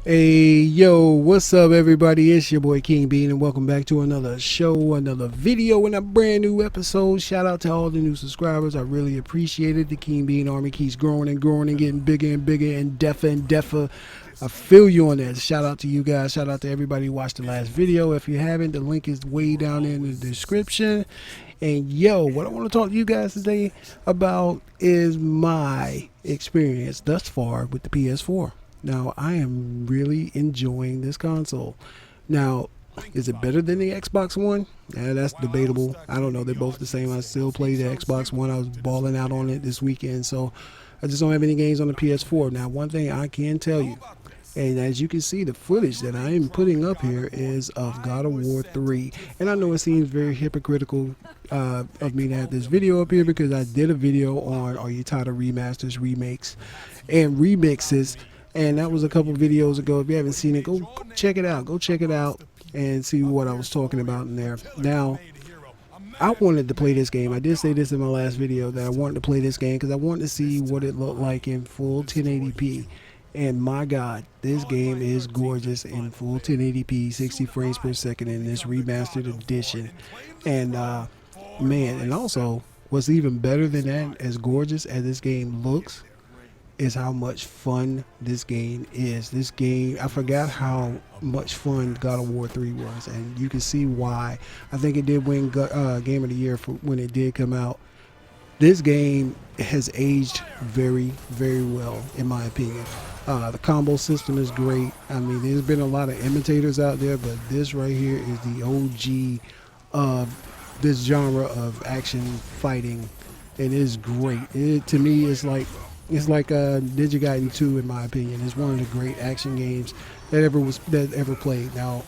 Hey, yo, what's up, everybody? It's your boy King Bean, and welcome back to another show, another video, and a brand new episode. Shout out to all the new subscribers. I really appreciate it. The King Bean Army keeps growing and growing and getting bigger and bigger and deafer. I feel you on that. Shout out to you guys. Shout out to everybody who watched the last video. If you haven't, the link is way down in the description. And yo, what I want to talk to you guys today about is my experience thus far with the PS4. Now, I am really enjoying this console. Now, is it better than the Xbox One? Yeah, that's debatable. I don't know. They're both the same. I still play the Xbox One. I was balling out on it this weekend, so I just don't have any games on the PS4. Now, one thing I can tell you, and as you can see, the footage that I am putting up here is of God of War 3. And I know it seems very hypocritical of me to have this video up here because I did a video on Are You Tired of Remasters, Remakes, and Remixes. And that was a couple videos ago. If you haven't seen it, go check it out. Go check it out and see what I was talking about in there. Now, I wanted to play this game. I did say this in my last video that I wanted to play this game because I wanted to see what it looked like in full 1080p. And my God, this game is gorgeous in full 1080p, 60 frames per second in this remastered edition. And man, and also what's even better than that, as gorgeous as this game looks, is how much fun this game is. This game, I forgot how much fun God of War 3 was, and you can see why. I think it did win Game of the Year for when it did come out. This game has aged very, very well, in my opinion. The combo system is great. I mean, there's been a lot of imitators out there, but this right here is the OG of this genre of action fighting, and it is great. To me, it's like Ninja Gaiden 2, in my opinion. It's one of the great action games that ever played. Now,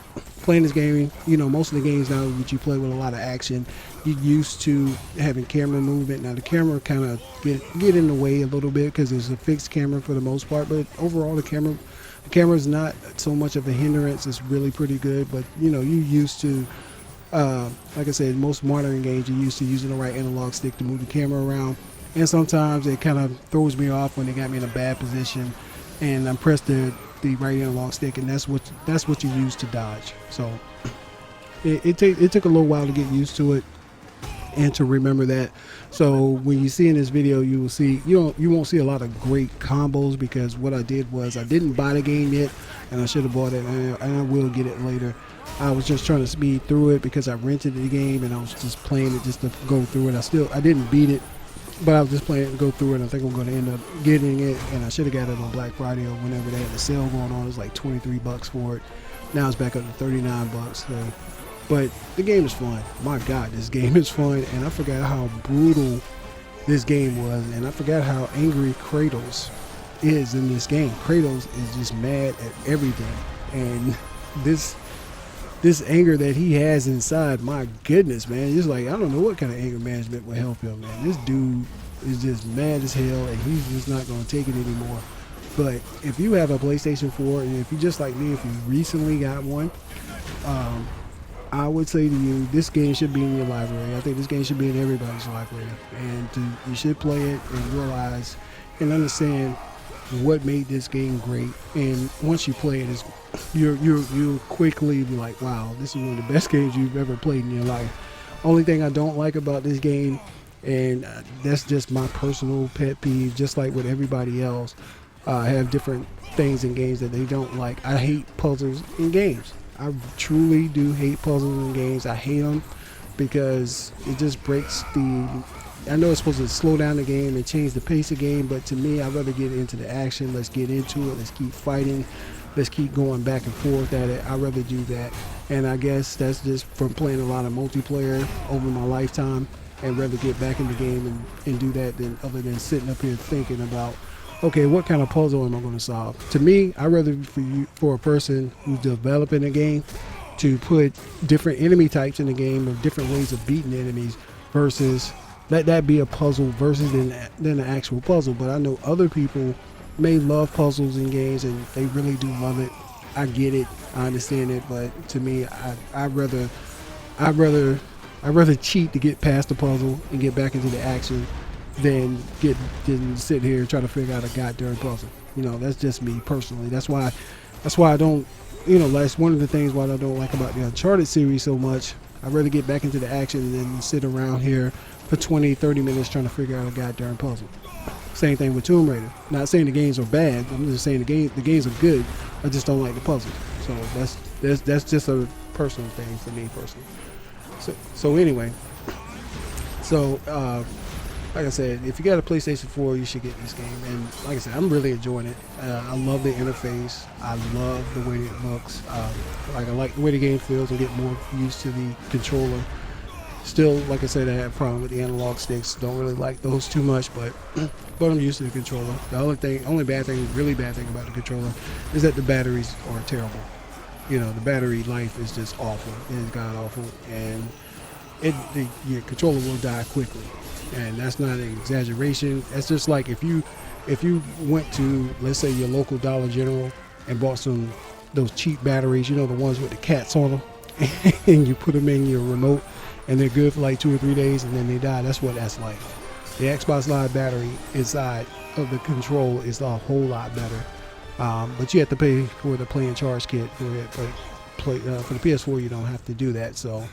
playing this game, you know, most of the games now that you play with a lot of action, you're used to having camera movement. Now, the camera kind of get in the way a little bit because it's a fixed camera for the most part, but overall the camera is not so much of a hindrance. It's really pretty good, but you know, you're used to like I said, most modern games, you're used to using the right analog stick to move the camera around. And sometimes it kind of throws me off when they got me in a bad position and I'm pressed the right analog stick, and that's what you use to dodge. So it took a little while to get used to it and to remember that. So when you see in this video, you will see you won't see a lot of great combos because what I did was I didn't buy the game yet, and I should have bought it, and I will get it later. I was just trying to speed through it because I rented the game and I was just playing it just to go through it. I didn't beat it, but I was just playing it to go through it. I think I'm going to end up getting it, and I should have got it on Black Friday or whenever they had the sale going on. It was like 23 bucks for it. Now it's back up to 39 bucks. So. But the game is fun. My God, this game is fun, and I forgot how brutal this game was, and I forgot how angry Kratos is in this game. Kratos is just mad at everything, and this anger that he has inside, my goodness, man, just like, I don't know what kind of anger management will help him, man. This dude is just mad as hell, and he's just not going to take it anymore. But if you have a PlayStation 4, and if you just like me, if you recently got one, I would say to you, this game should be in your library. I think this game should be in everybody's library, and you should play it and realize and understand what made this game great. And once you play it, you'll quickly be like, wow, this is one of the best games you've ever played in your life. Only thing I don't like about this game, and that's just my personal pet peeve, just like with everybody else, have different things in games that they don't like. I hate puzzles in games. I truly do hate puzzles in games. I hate them because it just breaks I know it's supposed to slow down the game and change the pace of the game, but to me, I'd rather get into the action. Let's get into it. Let's keep fighting. Let's keep going back and forth at it. I'd rather do that. And I guess that's just from playing a lot of multiplayer over my lifetime, and rather get back in the game and do that other than sitting up here thinking about, okay, what kind of puzzle am I going to solve? To me, I'd rather for a person who's developing a game to put different enemy types in the game or different ways of beating enemies versus let that be a puzzle versus than an actual puzzle. But I know other people may love puzzles in games and they really do love it. I get it. I understand it. But to me, I'd rather cheat to get past the puzzle and get back into the action than sit here and try to figure out a goddamn puzzle. You know, that's just me personally. That's why That's why I don't, that's one of the things why I don't like about the Uncharted series so much. I'd rather get back into the action than sit around here for 20-30 minutes trying to figure out a goddamn puzzle. Same thing with Tomb Raider. Not saying the games are bad. I'm just saying the games are good. I just don't like the puzzles. So that's just a personal thing for me personally. So anyway, like I said, if you got a PlayStation 4, you should get this game. And like I said, I'm really enjoying it. I love the interface. I love the way it looks. I like the way the game feels. I get more used to the controller. Still, like I said, I have a problem with the analog sticks. Don't really like those too much, but I'm used to the controller. The only really bad thing about the controller is that the batteries are terrible. The battery life is just awful. It is god awful, and your controller will die quickly. And that's not an exaggeration. That's just like if you went to, let's say, your local Dollar General and bought those cheap batteries, the ones with the cats on them, and you put them in your remote, and they're good for like 2 or 3 days, and then they die. That's what that's like. The Xbox Live battery inside of the control is a whole lot better, but you have to pay for the play and charge kit for it. But for the PS4, you don't have to do that. So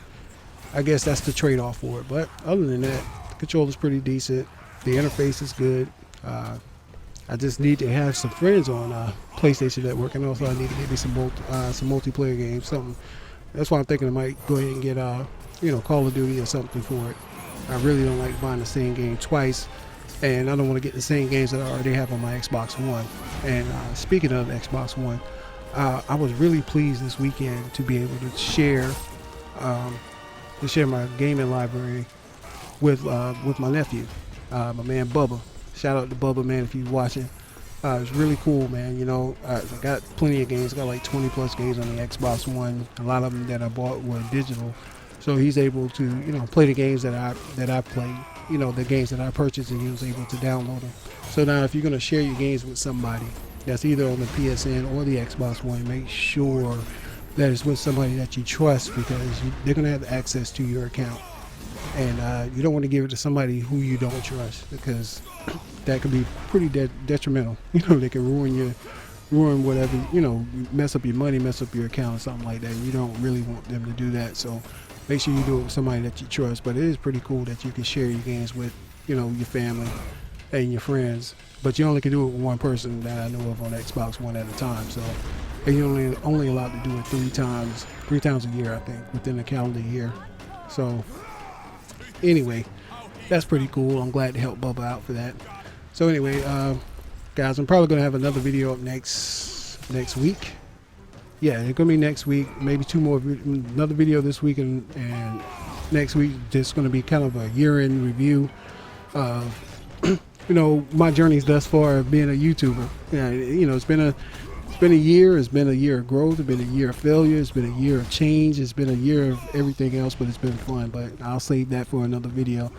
I guess that's the trade-off for it. But other than that, the controller's pretty decent. The interface is good. I just need to have some friends on PlayStation Network, and also I need to get me some multiplayer games, something. That's why I'm thinking I might go ahead and get Call of Duty or something for it. I really don't like buying the same game twice, and I don't want to get the same games that I already have on my Xbox One. And speaking of Xbox One, I was really pleased this weekend to be able to share my gaming library with my nephew, my man Bubba. Shout out to Bubba, man, if you're watching. It's really cool, man. I got plenty of games. I got like 20 plus games on the Xbox One. A lot of them that I bought were digital, so he's able to play the games that I played. The games that I purchased, and he was able to download them. So now, if you're gonna share your games with somebody that's either on the PSN or the Xbox One, make sure that it's with somebody that you trust, because they're gonna have access to your account. And you don't want to give it to somebody who you don't trust, because that could be pretty detrimental. They can ruin whatever, mess up your money, mess up your account, or something like that. And you don't really want them to do that. So make sure you do it with somebody that you trust. But it is pretty cool that you can share your games with, your family and your friends. But you only can do it with one person that I know of on Xbox One at a time. So and you're only allowed to do it three times a year, I think, within the calendar year. So anyway, that's pretty cool. I'm glad to help Bubba out for that. So anyway, guys, I'm probably going to have another video up next week. Yeah, it's going to be next week. Maybe two more, another video this week, and next week just going to be kind of a year-end review of my journeys thus far of being a YouTuber. It's been a year. It's been a year of growth. It's been a year of failure. It's been a year of change. It's been a year of everything else, but it's been fun. But I'll save that for another video.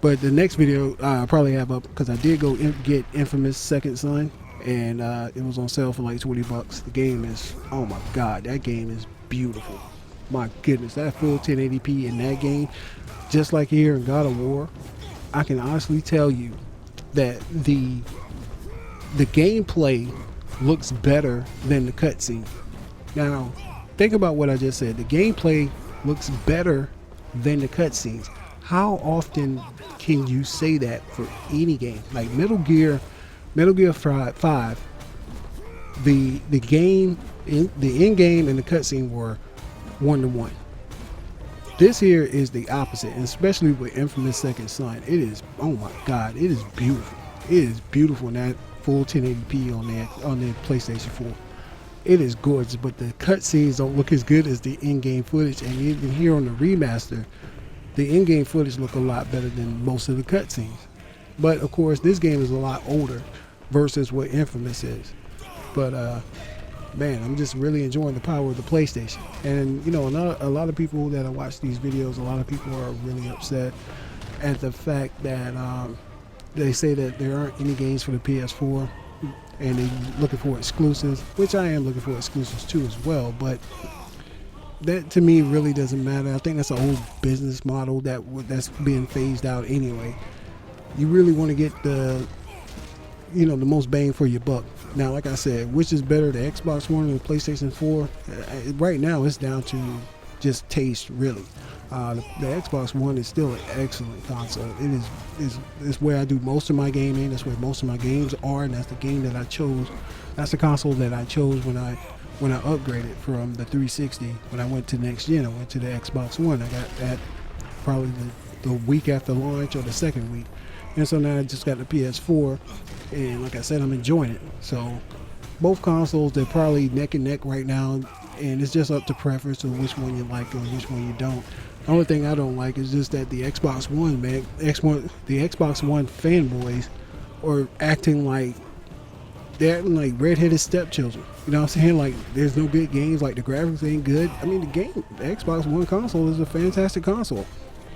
But the next video I'll probably have up, because I did go get Infamous Second Son, and it was on sale for like $20. The game is, oh my God, that game is beautiful. My goodness, that full 1080p in that game, just like here in God of War, I can honestly tell you that the gameplay looks better than the cutscene. Now, think about what I just said. The gameplay looks better than the cutscenes. How often can you say that for any game? Like Metal Gear 5, the game, the end game and the cutscene were 1-to-1. This here is the opposite, and especially with Infamous Second Son. It is, oh my God, it is beautiful. It is beautiful in that full 1080p on the PlayStation 4. It is gorgeous, but the cutscenes don't look as good as the in-game footage. And even here on the remaster, the in-game footage look a lot better than most of the cutscenes. But of course, this game is a lot older versus what Infamous is. But man, I'm just really enjoying the power of the PlayStation. And a lot of people that I watch these videos, a lot of people are really upset at the fact that they say that there aren't any games for the PS4, and they're looking for exclusives, which I am looking for exclusives too as well. But that to me really doesn't matter. I think that's an old business model that's being phased out anyway. You really want to get you know, the most bang for your buck. Now, like I said, which is better, the Xbox One or the PlayStation 4? Right now, it's down to just taste, really. The Xbox One is still an excellent console. It is where I do most of my gaming. That's where most of my games are, and that's the game that I chose. That's the console that I chose when I upgraded from the 360. When I went to next gen, I went to the Xbox One. I got that probably the week after launch or the second week, and so now I just got the PS4, and like I said, I'm enjoying it. So both consoles, they're probably neck and neck right now, and it's just up to preference of which one you like and which one you don't. The only thing I don't like is just that the Xbox One, man, the Xbox One fanboys are acting like they're acting like redheaded stepchildren. You know what I'm saying? Like, there's no good games, like the graphics ain't good. I mean, the Xbox One console is a fantastic console.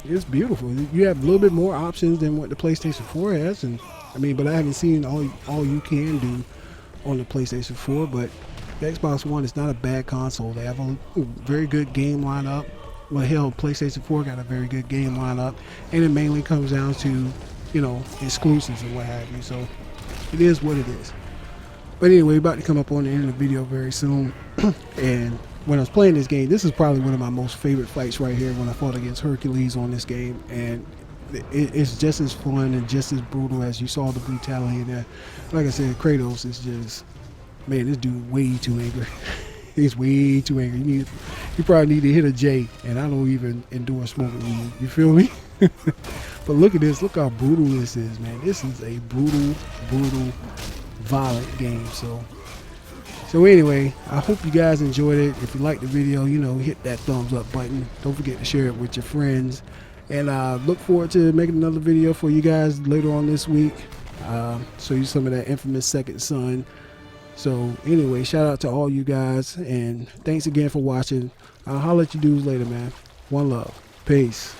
It's beautiful. You have a little bit more options than what the PlayStation 4 has, and I mean, but I haven't seen all you can do on the PlayStation 4. But the Xbox One is not a bad console. They have a very good game lineup. Well, hell, PlayStation 4 got a very good game lineup, and it mainly comes down to, you know, exclusives and what have you. So it is what it is. But anyway, about to come up on the end of the video very soon. And when I was playing this game, this is probably one of my most favorite fights right here, when I fought against Hercules on this game. And it's just as fun and just as brutal as you saw the brutality in there. Like I said, Kratos is just, man, this dude way too angry. He's way too angry. You probably need to hit a J, and I don't even endorse smoking weed. You feel me? But look at this. Look how brutal this is, man. This is a brutal, violent game. So anyway, I hope you guys enjoyed it. If you liked the video, you know, hit that thumbs up button. Don't forget to share it with your friends. And look forward to making another video for you guys later on this week. Show you some of that infamous Second Son. So anyway, shout out to all you guys, and thanks again for watching. I'll holler at you dudes later, man. One love. Peace.